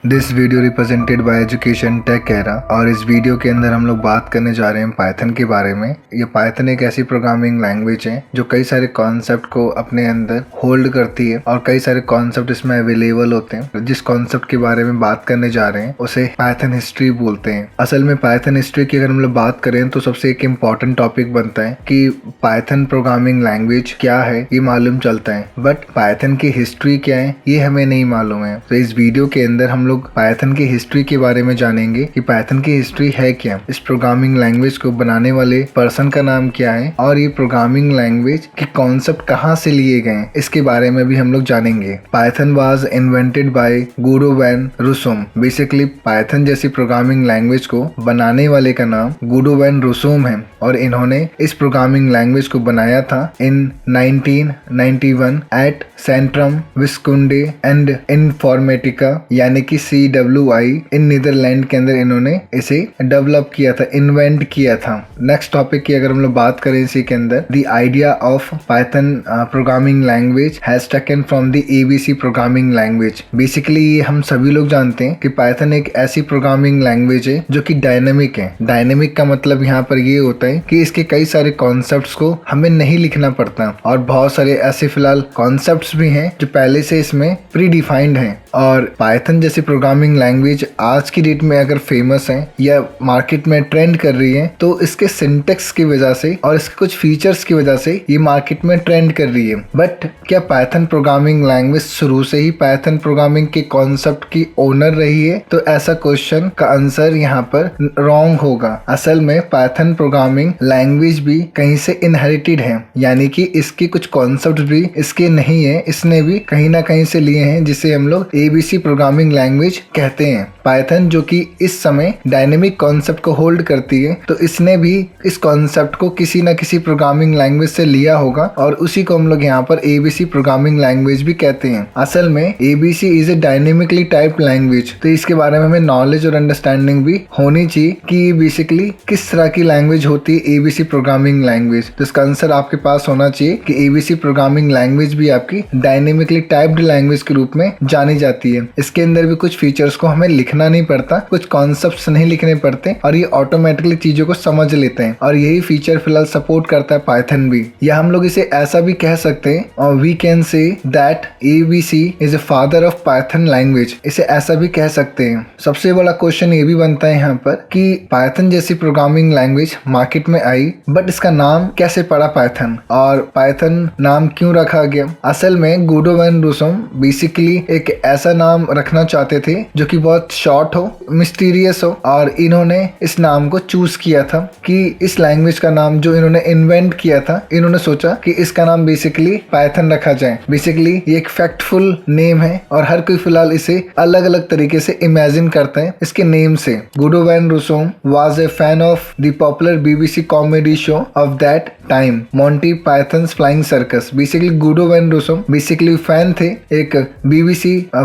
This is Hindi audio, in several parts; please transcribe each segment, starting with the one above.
This video represented by education tech era. और इस वीडियो के अंदर हम लोग बात करने जा रहे हैं पाइथन के बारे में। ये पाइथन एक ऐसी प्रोग्रामिंग लैंग्वेज है जो कई सारे कॉन्सेप्ट को अपने अंदर होल्ड करती है और कई सारे कॉन्सेप्ट इसमें अवेलेबल होते हैं। जिस कॉन्सेप्ट के बारे में बात करने जा रहे हैं उसे पाइथन हिस्ट्री बोलते हैं। असल में पाइथन हिस्ट्री की अगर हम लोग बात करें तो सबसे एक इम्पॉर्टेंट टॉपिक बनता है कि पाइथन प्रोग्रामिंग लैंग्वेज क्या है ये मालूम चलता है, बट पाइथन की हिस्ट्री क्या है ये हमें नहीं मालूम है। तो इस वीडियो के अंदर हम लोग पाइथन की हिस्ट्री के बारे में जानेंगे कि पाइथन की हिस्ट्री है क्या, इस प्रोग्रामिंग लैंग्वेज को बनाने वाले पर्सन का नाम क्या है और ये प्रोग्रामिंग लैंग्वेज के कॉन्सेप्ट कहाँ से लिए गए इसके बारे में भी हम लोग जानेंगे। Python was invented by Guido van Rossum. Basically Python जैसी प्रोग्रामिंग लैंग्वेज को बनाने वाले का नाम गुडो वैन रूसोम है और इन्होंने इस प्रोग्रामिंग लैंग्वेज को बनाया था in 1991 at Centrum Wiskunde and Informatica यानी कि CWI इन नीदरलैंड के अंदर इन्होंने इसे डेवलप किया था, इन्वेंट किया था। नेक्स्ट टॉपिक की अगर हम लोग बात करें इसी के अंदर, the idea of Python programming language has taken from the ABC programming language. Basically ये हम सभी लोग जानते हैं कि पाइथन एक ऐसी प्रोग्रामिंग लैंग्वेज है जो कि डायनेमिक है। डायनेमिक का मतलब यहाँ पर ये होता है कि इसके कई सारे कॉन्सेप्ट्स को हमें नहीं लिखना पड़ता और बहुत सारे ऐसे फिलहाल कॉन्सेप्ट्स भी हैं जो पहले से इसमें प्री डिफाइंड हैं। और पाइथन जैसी प्रोग्रामिंग लैंग्वेज आज की डेट में अगर फेमस है या मार्केट में ट्रेंड कर रही है तो इसके सिंटेक्स की वजह से और इसके कुछ फीचर्स की वजह से ये मार्केट में ट्रेंड कर रही है। बट क्या पाइथन प्रोग्रामिंग लैंग्वेज शुरू से ही पाइथन प्रोग्रामिंग के कॉन्सेप्ट की ओनर रही है? तो ऐसा क्वेश्चन का आंसर यहाँ पर रॉन्ग होगा। असल में पाइथन प्रोग्रामिंग लैंग्वेज भी कहीं से इनहेरिटेड है, यानी कि इसके कुछ कॉन्सेप्ट भी इसके नहीं है, इसने भी कहीं ना कहीं से लिए हैं, जिसे हम लोग ABC प्रोग्रामिंग लैंग्वेज कहते हैं। पाइथन जो कि इस समय डायनेमिक कॉन्सेप्ट को होल्ड करती है तो इसने भी इस कॉन्सेप्ट को किसी न किसी प्रोग्रामिंग लैंग्वेज से लिया होगा और उसी को हम लोग यहाँ पर ABC प्रोग्रामिंग लैंग्वेज भी कहते हैं। असल में ABC is A dynamically typed language, तो इसके बारे में हमें नॉलेज और अंडरस्टैंडिंग भी होनी चाहिए कि बेसिकली किस तरह की लैंग्वेज होती है ABC प्रोग्रामिंग लैंग्वेज। तो इसका आंसर आपके पास होना चाहिए कि ABC प्रोग्रामिंग लैंग्वेज भी आपकी डायनेमिकली टाइप्ड लैंग्वेज के रूप में जानी जाती है। इसके अंदर भी कुछ फीचर्स को हमें लिखना नहीं पड़ता, कुछ कॉन्सेप्ट्स नहीं लिखने पड़ते और ये ऑटोमेटिकली चीजों को समझ लेते हैं और यही फीचर फिलहाल सपोर्ट करता है पाइथन भी। या हम लोग इसे ऐसा भी कह सकते हैं और we can say that ABC is a father of Python language. इसे ऐसा भी कह सकते हैं। सबसे बड़ा क्वेश्चन ये भी बनता है यहाँ पर कि पाइथन जैसी प्रोग्रामिंग लैंग्वेज मार्केट में आई बट इसका नाम कैसे पड़ा पाइथन, और पाइथन नाम क्यों रखा गया? असल में गुडो वैन रूसोम बेसिकली एक ऐसा नाम रखना चाहते थे जो कि बहुत शॉर्ट हो, मिस्टीरियस हो, और इन्होंने इस नाम को चूज किया था कि इस लैंग्वेज का नाम जो इन्होंने इन्वेंट किया था, इन्होंने सोचा कि इसका नाम बेसिकली पाइथन रखा जाए। बेसिकली ये एक फैक्टफुल नेम है और हर कोई फिलहाल इसे अलग अलग तरीके से इमेजिन करता है इसके नेम से। Guido van Rossum was a fan of the popular BBC comedy show of that time, Monty Python's Flying Circus. Basically Guido van Rossum basically fan थे एक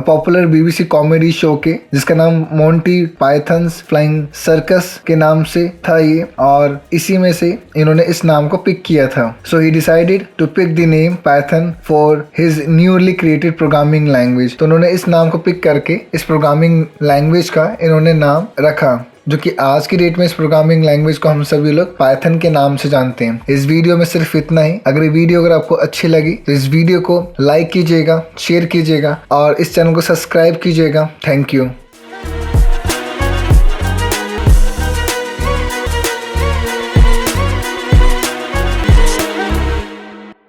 पॉपुलर BBC कॉमेडी शो के जिसका नाम मोंटी पाइथन्स फ्लाइंग सर्कस के नाम से था ये, और इसी में से इन्होंने इस नाम को पिक किया था। So he decided to pick the name Python for his newly created programming language. तो उन्होंने इस नाम को पिक करके इस प्रोग्रामिंग लैंग्वेज का इन्होंने नाम रखा, जो कि आज की डेट में इस प्रोग्रामिंग लैंग्वेज को हम सभी लोग पाइथन के नाम से जानते हैं। इस वीडियो में सिर्फ इतना ही। अगर ये वीडियो अगर आपको अच्छी लगी तो इस वीडियो को लाइक कीजिएगा, शेयर कीजिएगा और इस चैनल को सब्सक्राइब कीजिएगा। Thank you.